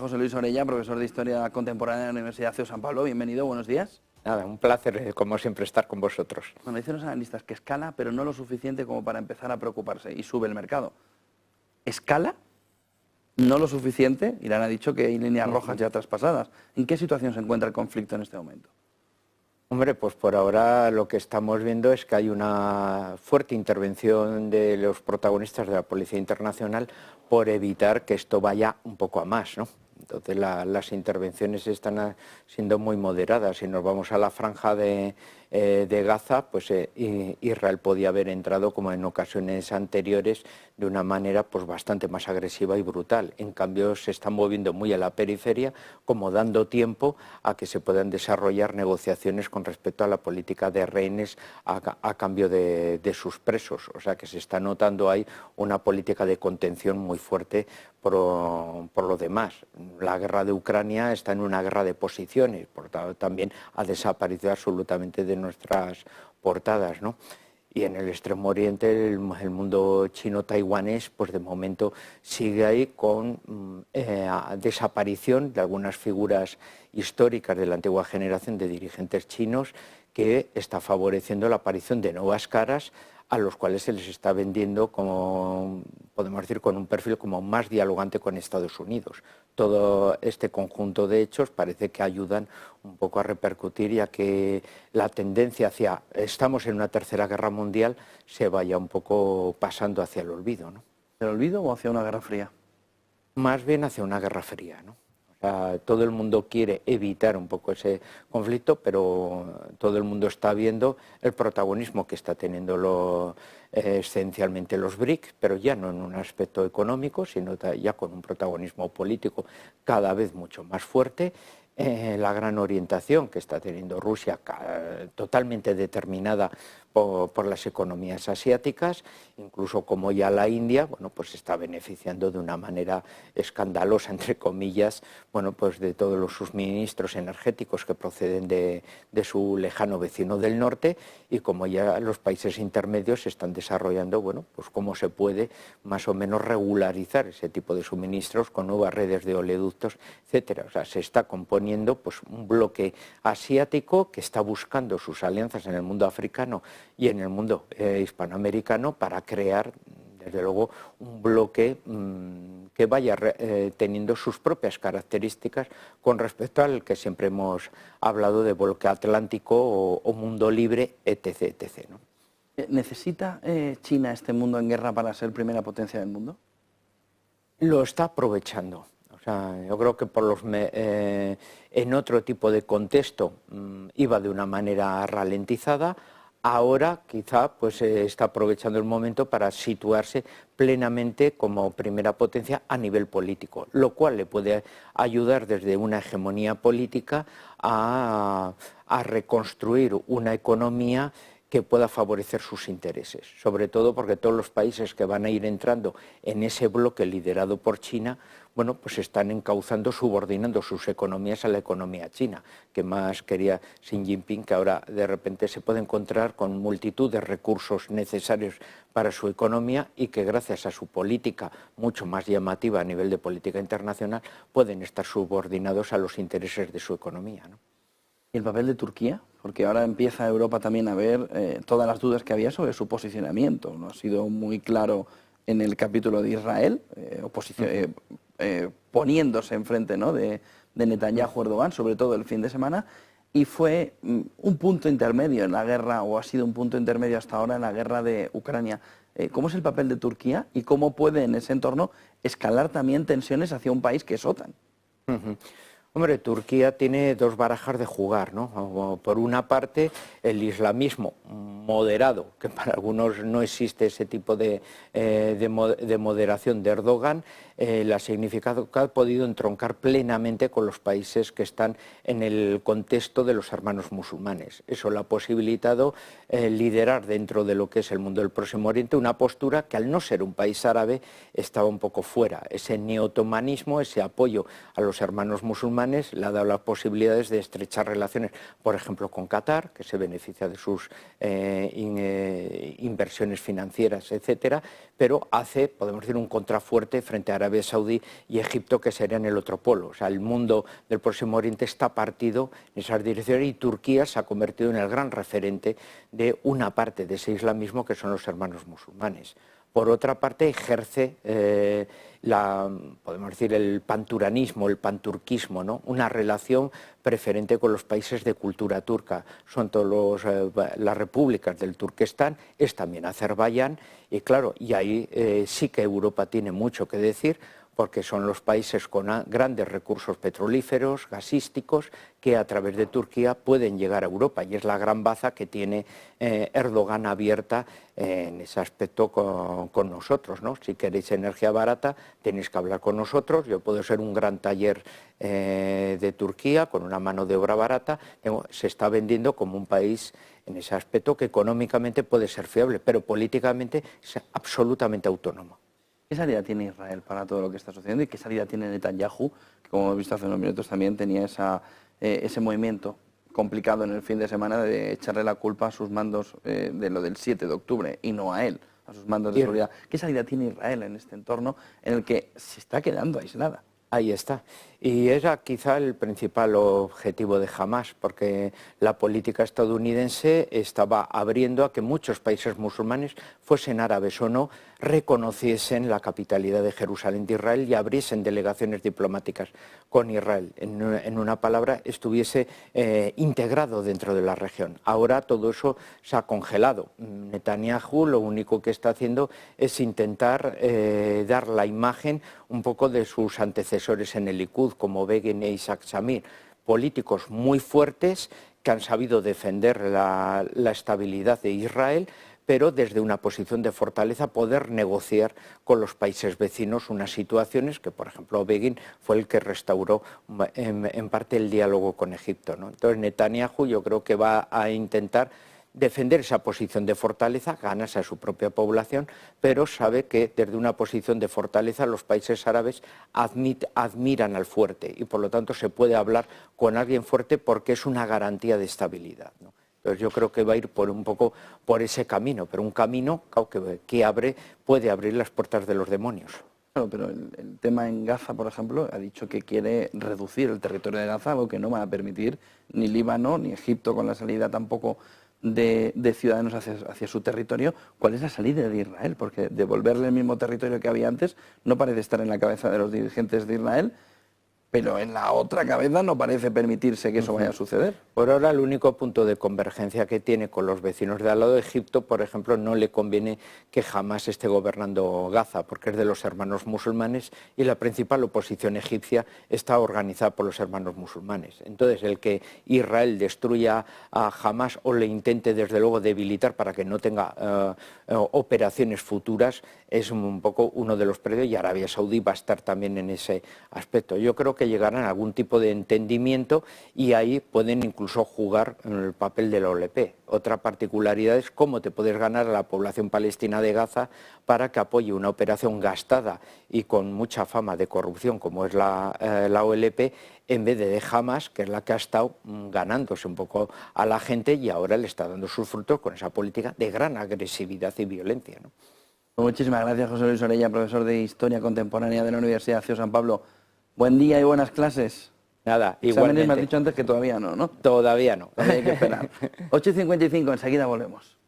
José Luis Orella, profesor de Historia Contemporánea de la Universidad CEU San Pablo. Bienvenido, buenos días. Nada, un placer, como siempre, estar con vosotros. Bueno, dicen los analistas que escala, pero no lo suficiente como para empezar a preocuparse, y sube el mercado. ¿Escala? ¿No lo suficiente? Irán ha dicho que hay líneas rojas ya traspasadas. ¿En qué situación se encuentra el conflicto en este momento? Hombre, pues por ahora lo que estamos viendo es que hay una fuerte intervención de los protagonistas de la Policía Internacional por evitar que esto vaya un poco a más, ¿no? Entonces las intervenciones están siendo muy moderadas. Si nos vamos a la franja de Gaza, pues Israel podía haber entrado, como en ocasiones anteriores, de una manera pues bastante más agresiva y brutal. En cambio, se están moviendo muy a la periferia, como dando tiempo a que se puedan desarrollar negociaciones con respecto a la política de rehenes a cambio de sus presos. O sea que se está notando ahí una política de contención muy fuerte por lo demás. La guerra de Ucrania está en una guerra de posiciones, por tanto también ha desaparecido absolutamente de nuestras portadas, ¿no? Y en el Extremo Oriente, el mundo chino-taiwanés, pues de momento sigue ahí con desaparición de algunas figuras históricas de la antigua generación de dirigentes chinos, que está favoreciendo la aparición de nuevas caras a los cuales se les está vendiendo, como podemos decir, con un perfil como más dialogante con Estados Unidos. Todo este conjunto de hechos parece que ayudan un poco a repercutir y a que la tendencia hacia estamos en una tercera guerra mundial se vaya un poco pasando hacia el olvido, ¿no? ¿El olvido o hacia una guerra fría? Más bien hacia una guerra fría, ¿no? Todo el mundo quiere evitar un poco ese conflicto, pero todo el mundo está viendo el protagonismo que está teniendo esencialmente los BRIC, pero ya no en un aspecto económico, sino ya con un protagonismo político cada vez mucho más fuerte. La gran orientación que está teniendo Rusia, totalmente determinada por las economías asiáticas, incluso como ya la India, bueno, pues está beneficiando de una manera escandalosa, entre comillas, bueno, pues de todos los suministros energéticos que proceden de su lejano vecino del norte, y como ya los países intermedios están desarrollando, bueno, pues cómo se puede más o menos regularizar ese tipo de suministros con nuevas redes de oleoductos, etcétera. O sea, se está componiendo pues un bloque asiático que está buscando sus alianzas en el mundo africano y en el mundo hispanoamericano para crear, desde luego, un bloque que vaya teniendo sus propias características con respecto al que siempre hemos hablado de bloque atlántico o mundo libre, etc., etc., ¿no? ¿Necesita China este mundo en guerra para ser primera potencia del mundo? Lo está aprovechando. O sea, yo creo que en otro tipo de contexto iba de una manera ralentizada. Ahora quizá pues está aprovechando el momento para situarse plenamente como primera potencia a nivel político, lo cual le puede ayudar desde una hegemonía política a reconstruir una economía que pueda favorecer sus intereses, sobre todo porque todos los países que van a ir entrando en ese bloque liderado por China, bueno, pues están encauzando, subordinando sus economías a la economía china, que más quería Xi Jinping, que ahora de repente se puede encontrar con multitud de recursos necesarios para su economía y que gracias a su política mucho más llamativa a nivel de política internacional pueden estar subordinados a los intereses de su economía, ¿no? ¿Y el papel de Turquía? Porque ahora empieza Europa también a ver todas las dudas que había sobre su posicionamiento. No ha sido muy claro en el capítulo de Israel, poniéndose enfrente, ¿no?, de Netanyahu Erdogan, sobre todo el fin de semana, y fue un punto intermedio en la guerra, o ha sido un punto intermedio hasta ahora en la guerra de Ucrania. ¿Cómo es el papel de Turquía y cómo puede en ese entorno escalar también tensiones hacia un país que es OTAN? Hombre, Turquía tiene dos barajas de jugar, ¿no? Por una parte, el islamismo moderado, que para algunos no existe ese tipo de moderación de Erdogan, le ha significado que ha podido entroncar plenamente con los países que están en el contexto de los hermanos musulmanes. Eso le ha posibilitado liderar dentro de lo que es el mundo del Próximo Oriente una postura que, al no ser un país árabe, estaba un poco fuera. Ese neotomanismo, ese apoyo a los hermanos musulmanes, musulmanes, le ha dado las posibilidades de estrechar relaciones, por ejemplo, con Qatar, que se beneficia de sus inversiones financieras, etcétera, pero hace, podemos decir, un contrafuerte frente a Arabia Saudí y Egipto, que serían el otro polo. O sea, el mundo del Próximo Oriente está partido en esas direcciones y Turquía se ha convertido en el gran referente de una parte de ese islamismo que son los hermanos musulmanes. Por otra parte, ejerce podemos decir, el panturanismo, el panturquismo, ¿no? Una relación preferente con los países de cultura turca. Son todas las repúblicas del Turquestán, es también Azerbaiyán, y claro, y ahí sí que Europa tiene mucho que decir, porque son los países con grandes recursos petrolíferos, gasísticos, que a través de Turquía pueden llegar a Europa, y es la gran baza que tiene Erdogan abierta en ese aspecto con nosotros, ¿no? Si queréis energía barata, tenéis que hablar con nosotros. Yo puedo ser un gran taller de Turquía con una mano de obra barata. Se está vendiendo como un país en ese aspecto que económicamente puede ser fiable, pero políticamente es absolutamente autónomo. ¿Qué salida tiene Israel para todo lo que está sucediendo y qué salida tiene Netanyahu, que como hemos visto hace unos minutos también tenía ese movimiento complicado en el fin de semana de echarle la culpa a sus mandos de lo del 7 de octubre y no a él, a sus mandos de seguridad? ¿Qué salida tiene Israel en este entorno en el que se está quedando aislada? Ahí está. Y era quizá el principal objetivo de Hamás, porque la política estadounidense estaba abriendo a que muchos países musulmanes, fuesen árabes o no, reconociesen la capitalidad de Jerusalén de Israel y abriesen delegaciones diplomáticas con Israel. En una palabra, estuviese integrado dentro de la región. Ahora todo eso se ha congelado. Netanyahu lo único que está haciendo es intentar dar la imagen un poco de sus antecesores en el Likud, como Begin e Isaac Shamir, políticos muy fuertes que han sabido defender la estabilidad de Israel, pero desde una posición de fortaleza poder negociar con los países vecinos unas situaciones que, por ejemplo, Begin fue el que restauró en parte el diálogo con Egipto, ¿no? Entonces Netanyahu yo creo que va a intentar defender esa posición de fortaleza, ganarse a su propia población, pero sabe que desde una posición de fortaleza los países árabes admiran al fuerte y por lo tanto se puede hablar con alguien fuerte porque es una garantía de estabilidad, ¿no? Entonces yo creo que va a ir un poco por ese camino, pero un camino que puede abrir las puertas de los demonios. Claro, pero el tema en Gaza, por ejemplo, ha dicho que quiere reducir el territorio de Gaza, algo que no van a permitir ni Líbano ni Egipto con la salida tampoco de ciudadanos hacia su territorio. ¿Cuál es la salida de Israel? Porque devolverle el mismo territorio que había antes no parece estar en la cabeza de los dirigentes de Israel, pero en la otra cabeza no parece permitirse que eso vaya a suceder. Por ahora el único punto de convergencia que tiene con los vecinos de al lado de Egipto, por ejemplo, no le conviene que jamás esté gobernando Gaza, porque es de los hermanos musulmanes y la principal oposición egipcia está organizada por los hermanos musulmanes. Entonces, el que Israel destruya a Hamás o le intente desde luego debilitar para que no tenga operaciones futuras es un poco uno de los precios, y Arabia Saudí va a estar también en ese aspecto. Yo creo que llegarán a algún tipo de entendimiento y ahí pueden incluso jugar en el papel de la OLP. Otra particularidad es cómo te puedes ganar a la población palestina de Gaza para que apoye una operación gastada y con mucha fama de corrupción como es la OLP, en vez de Hamás, que es la que ha estado ganándose un poco a la gente y ahora le está dando sus frutos con esa política de gran agresividad y violencia, ¿no? Muchísimas gracias, José Luis Orella, profesor de Historia Contemporánea de la Universidad CIO San Pablo. Buen día y buenas clases. Nada, igualmente. Me has dicho antes que todavía no, ¿no? Todavía no. Todavía hay que esperar. 8:55, enseguida volvemos.